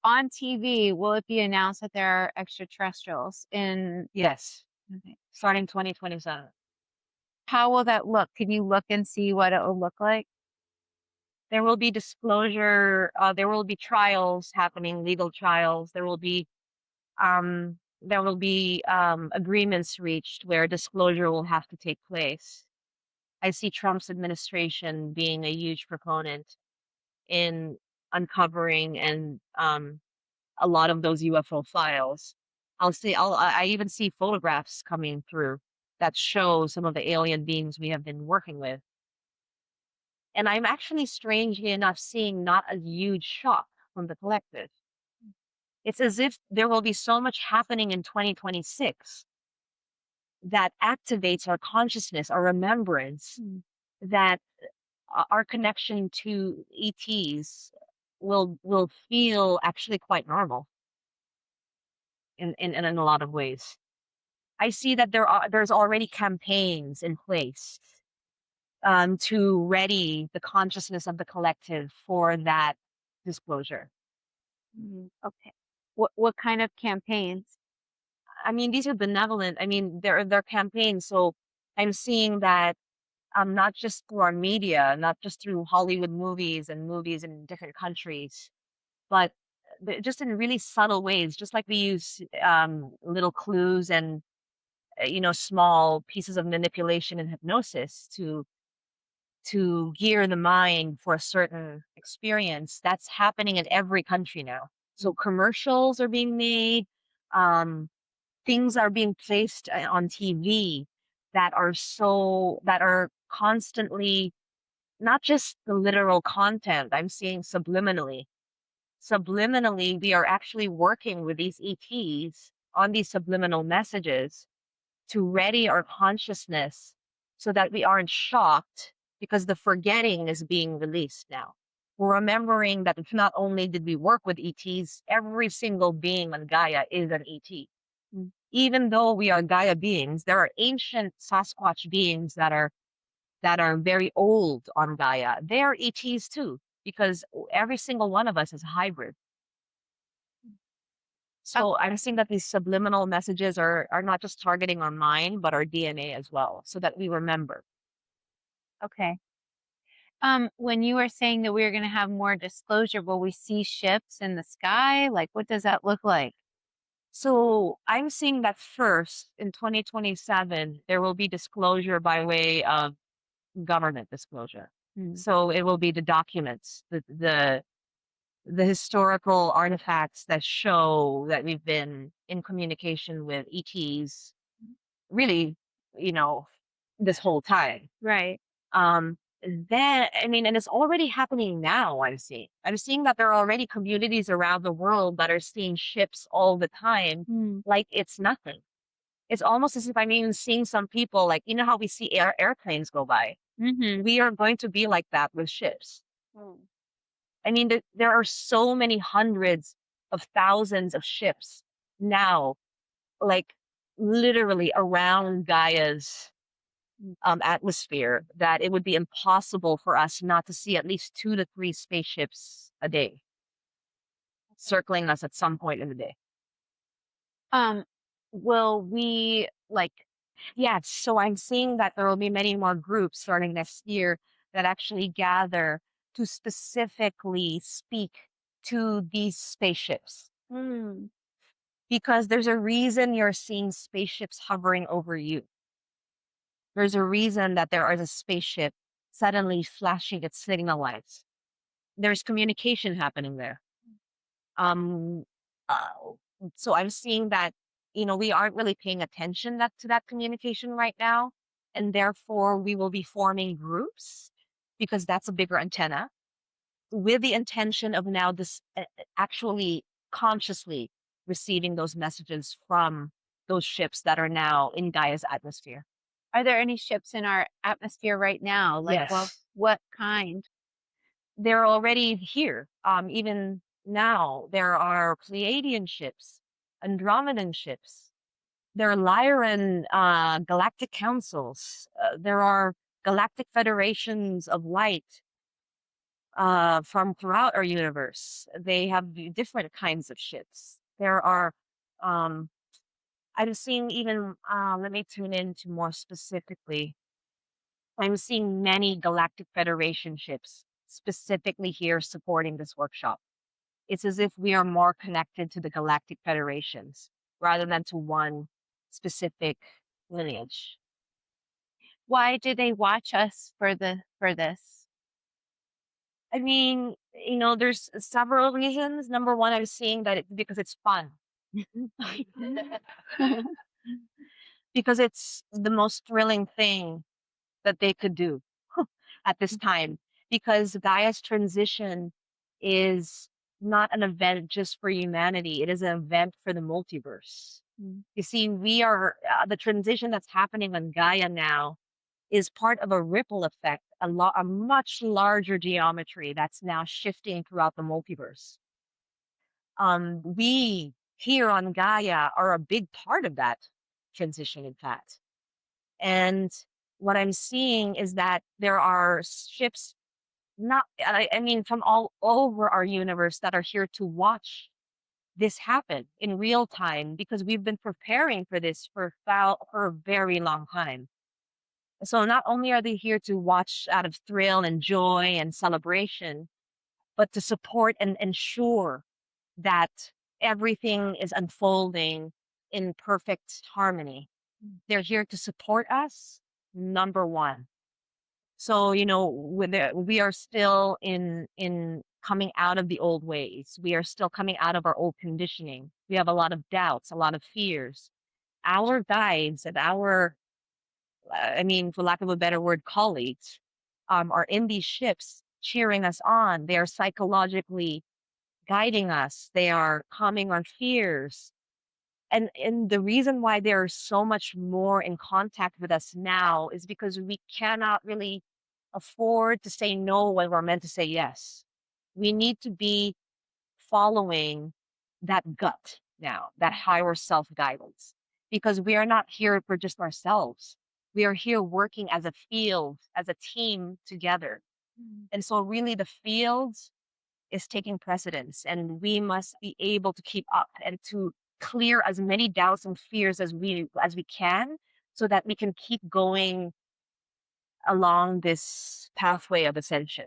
on TV, will it be announced that there are extraterrestrials in? Yes, Okay. starting 2027. How will that look? Can you look and see what it will look like? There will be disclosure. There will be trials happening, legal trials. There will be agreements reached where disclosure will have to take place. I see Trump's administration being a huge proponent in uncovering and a lot of those UFO files. I even see photographs coming through that show some of the alien beings we have been working with. And I'm actually strangely enough seeing not a huge shock from the collective. It's as if there will be so much happening in 2026 that activates our consciousness, our remembrance, that our connection to ETs will feel actually quite normal in a lot of ways. I see that there's already campaigns in place to ready the consciousness of the collective for that disclosure. Okay. What kind of campaigns? I mean, these are benevolent. I mean, they're campaigns. So I'm seeing that not just through our media, not just through Hollywood movies and movies in different countries, but just in really subtle ways, just like we use little clues and small pieces of manipulation and hypnosis to gear the mind for a certain experience. That's happening in every country now. So commercials are being made, um, things are being placed on TV that are constantly not just the literal content. I'm seeing subliminally. Subliminally, we are actually working with these ETs on these subliminal messages to ready our consciousness so that we aren't shocked because the forgetting is being released now. We're remembering that it's not only did we work with ETs, every single being on Gaia is an ET. Even though we are Gaia beings, there are ancient Sasquatch beings that are very old on Gaia. They are ETs too, because every single one of us is a hybrid. Oh, So I'm seeing that these subliminal messages are not just targeting our mind, but our DNA as well, so that we remember. okay. When you were saying that we were going to have more disclosure, will we see ships in the sky? Like, what does that look like? So I'm seeing that first in 2027, there will be disclosure by way of government disclosure. So it will be the documents, the historical artifacts that show that we've been in communication with ETs really, you know, this whole time. Right. Um, then I mean, and it's already happening now. I'm seeing that there are already communities around the world that are seeing ships all the time, like it's nothing. It's almost as if I'm even seeing some people like how we see airplanes go by. We are going to be like that with ships. I mean, there are so many hundreds of thousands of ships now, like literally around Gaia's atmosphere, that it would be impossible for us not to see at least 2 to 3 spaceships a day circling us at some point in the day. Um, will we like, Yes, so I'm seeing that there will be many more groups starting next year that actually gather to specifically speak to these spaceships. Because there's a reason you're seeing spaceships hovering over you. There's a reason that there is a spaceship suddenly flashing its signal lights. There's communication happening there. Um, uh, so I'm seeing that, we aren't really paying attention to that communication right now. And therefore, we will be forming groups because that's a bigger antenna with the intention of now this actually consciously receiving those messages from those ships that are now in Gaia's atmosphere. are there any ships in our atmosphere right now? Like, well, Yes. what kind? They're already here. Even now, there are Pleiadian ships, Andromedan ships. There are Lyran galactic councils. There are galactic federations of light. from throughout our universe. They have different kinds of ships. There are, um, I'm seeing even, let me tune into more specifically. I'm seeing many Galactic Federation ships specifically here supporting this workshop. It's as if we are more connected to the Galactic Federations rather than to one specific lineage. Why do they watch us for this? I mean, there's several reasons. Number one, I'm seeing that it's because it's fun. Because it's the most thrilling thing that they could do at this time. Because Gaia's transition is not an event just for humanity, it is an event for the multiverse. Mm. You see, we are the transition that's happening on Gaia now is part of a ripple effect, a much larger geometry that's now shifting throughout the multiverse. We here on Gaia are a big part of that transition, in fact. And what I'm seeing is that there are ships, not, I mean, from all over our universe that are here to watch this happen in real time because we've been preparing for this for a very long time. So not only are they here to watch out of thrill and joy and celebration, but to support and ensure that everything is unfolding in perfect harmony. They're here to support us, number one. So, we are still in coming out of the old ways. We are still coming out of our old conditioning. We have a lot of doubts, a lot of fears. Our guides and our, I mean, for lack of a better word, colleagues, are in these ships cheering us on. They are psychologically guiding us. They are calming our fears. And the reason why they're so much more in contact with us now is because we cannot really afford to say no when we're meant to say yes. We need to be following that gut now, that higher self guidance, because we are not here for just ourselves. We are here working as a field, as a team together. Mm. And so, really, the field is taking precedence, and we must be able to keep up and to clear as many doubts and fears as we can so that we can keep going along this pathway of ascension.